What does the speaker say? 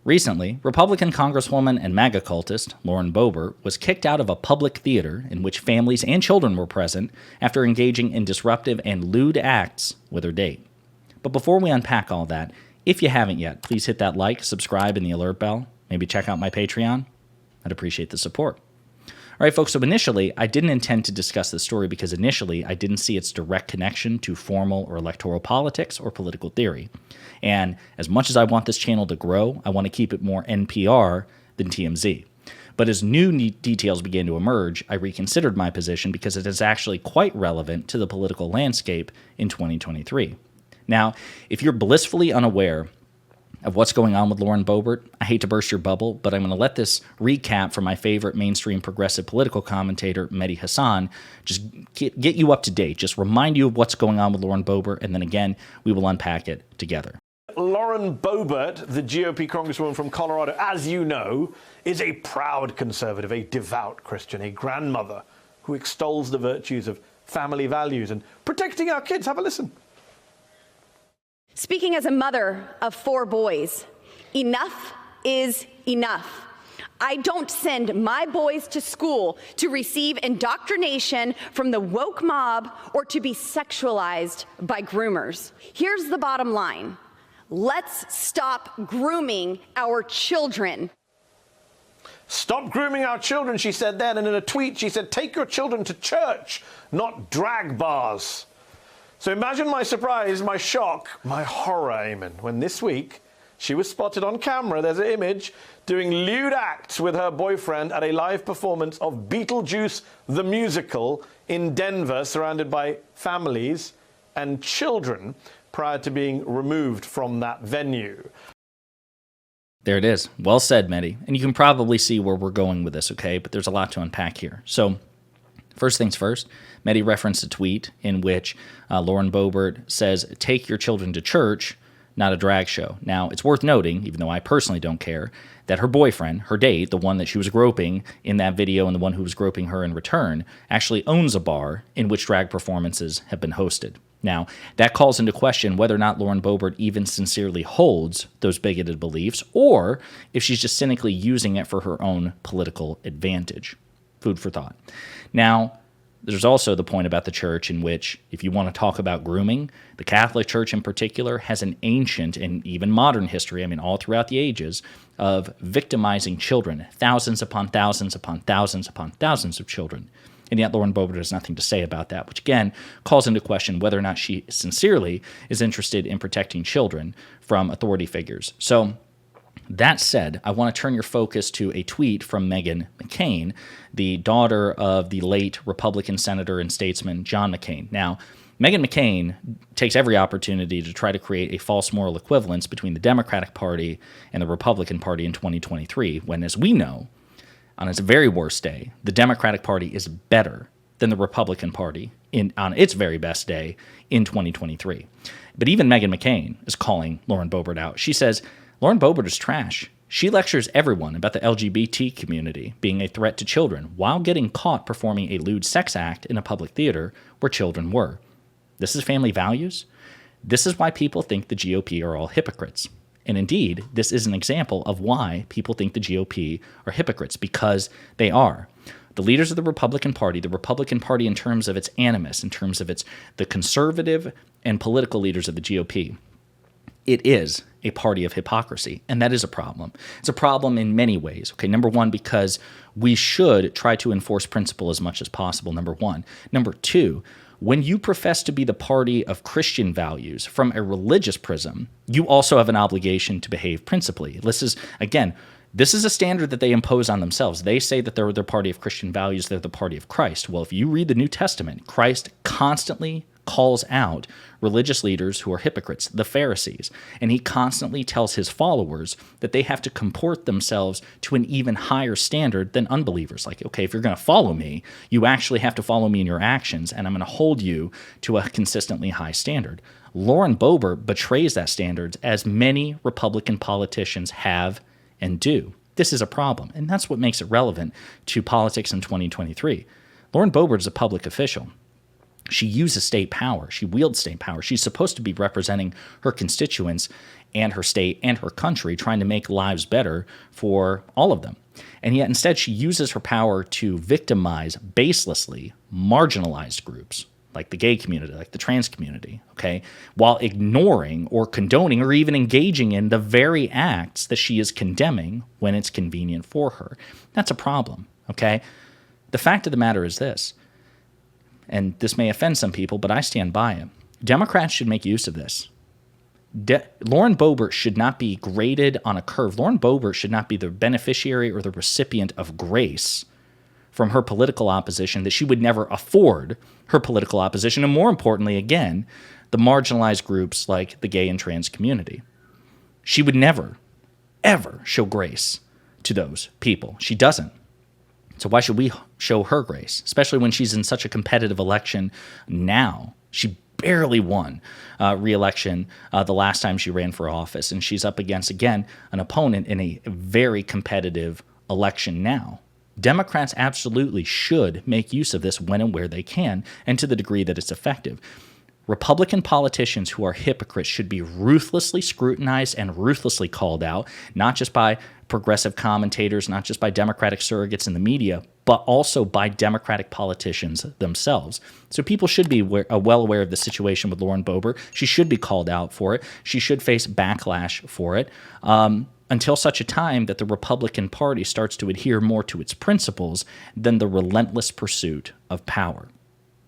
Recently, Republican Congresswoman and MAGA cultist Lauren Boebert was kicked out of a public theater in which families and children were present after engaging in disruptive and lewd acts with her date. But before we unpack all that, if you haven't yet, please hit that like, subscribe, and the alert bell. Maybe check out my Patreon. I'd appreciate the support. All right, folks, so initially, I didn't intend to discuss this story because initially I didn't see its direct connection to formal or electoral politics or political theory. And as much as I want this channel to grow, I want to keep it more NPR than TMZ. But as new details began to emerge, I reconsidered my position because it is actually quite relevant to the political landscape in 2023. Now, if you're blissfully unaware of what's going on with Lauren Boebert, I hate to burst your bubble, but I'm going to let this recap from my favorite mainstream progressive political commentator, Mehdi Hasan, just get you up to date, just remind you of what's going on with Lauren Boebert, and then again, we will unpack it together. Lauren Boebert, the GOP congresswoman from Colorado, as you know, is a proud conservative, a devout Christian, a grandmother who extols the virtues of family values and protecting our kids. Have a listen. Speaking as a mother of 4 boys, enough is enough. I don't send my boys to school to receive indoctrination from the woke mob or to be sexualized by groomers. Here's the bottom line. Let's stop grooming our children. Stop grooming our children, she said then, and in a tweet she said, take your children to church, not drag bars. So imagine my surprise, my shock, my horror, Eamon, when this week she was spotted on camera, there's an image, doing lewd acts with her boyfriend at a live performance of Beetlejuice the Musical in Denver, surrounded by families and children, prior to being removed from that venue. There it is. Well said, Mehdi. And you can probably see where we're going with this, okay? But there's a lot to unpack here. So first things first, Mehdi referenced a tweet in which Lauren Boebert says, take your children to church, not a drag show. Now, it's worth noting, even though I personally don't care, that her boyfriend, her date, the one that she was groping in that video and the one who was groping her in return, actually owns a bar in which drag performances have been hosted. Now, that calls into question whether or not Lauren Boebert even sincerely holds those bigoted beliefs, or if she's just cynically using it for her own political advantage. Food for thought. Now, there's also the point about the church in which, if you want to talk about grooming, the Catholic Church in particular has an ancient and even modern history, I mean, all throughout the ages, of victimizing children, thousands upon thousands upon thousands upon thousands of children. And yet Lauren Boebert has nothing to say about that, which again calls into question whether or not she sincerely is interested in protecting children from authority figures. So that said, I want to turn your focus to a tweet from Meghan McCain, the daughter of the late Republican senator and statesman John McCain. Now, Meghan McCain takes every opportunity to try to create a false moral equivalence between the Democratic Party and the Republican Party in 2023, when, as we know, on its very worst day, the Democratic Party is better than the Republican Party on its very best day in 2023. But even Meghan McCain is calling Lauren Boebert out. She says, Lauren Boebert is trash. She lectures everyone about the LGBT community being a threat to children while getting caught performing a lewd sex act in a public theater where children were. This is family values. This is why people think the GOP are all hypocrites. And indeed, this is an example of why people think the GOP are hypocrites, because they are. The leaders of the Republican Party in terms of its animus, in terms of the conservative and political leaders of the GOP, it is a party of hypocrisy, and that is a problem. It's a problem in many ways. Okay, number one, because we should try to enforce principle as much as possible, number one. Number two, when you profess to be the party of Christian values from a religious prism, you also have an obligation to behave principally. This is a standard that they impose on themselves. They say that they're the party of Christian values, they're the party of Christ. Well, if you read the New Testament, Christ constantly calls out religious leaders who are hypocrites, the Pharisees, and he constantly tells his followers that they have to comport themselves to an even higher standard than unbelievers. Like, okay, if you're going to follow me, you actually have to follow me in your actions, and I'm going to hold you to a consistently high standard. Lauren Boebert betrays that standard, as many Republican politicians have and do. This is a problem, and that's what makes it relevant to politics in 2023. Lauren Boebert is a public official. She uses state power. She wields state power. She's supposed to be representing her constituents and her state and her country, trying to make lives better for all of them. And yet instead she uses her power to victimize baselessly marginalized groups like the gay community, like the trans community, okay, while ignoring or condoning or even engaging in the very acts that she is condemning when it's convenient for her. That's a problem, okay? The fact of the matter is this, and this may offend some people, but I stand by it. Democrats should make use of this. Lauren Boebert should not be graded on a curve. Lauren Boebert should not be the beneficiary or the recipient of grace from her political opposition that she would never afford her political opposition, and more importantly, again, the marginalized groups like the gay and trans community. She would never, ever show grace to those people. She doesn't. So why should we show her grace, especially when she's in such a competitive election now? She barely won re-election the last time she ran for office, and she's up against, again, an opponent in a very competitive election now. Democrats absolutely should make use of this when and where they can, and to the degree that it's effective. Republican politicians who are hypocrites should be ruthlessly scrutinized and ruthlessly called out, not just by progressive commentators, not just by Democratic surrogates in the media, but also by Democratic politicians themselves. So people should be well aware of the situation with Lauren Boebert. She should be called out for it. She should face backlash for it. Until such a time that the Republican Party starts to adhere more to its principles than the relentless pursuit of power.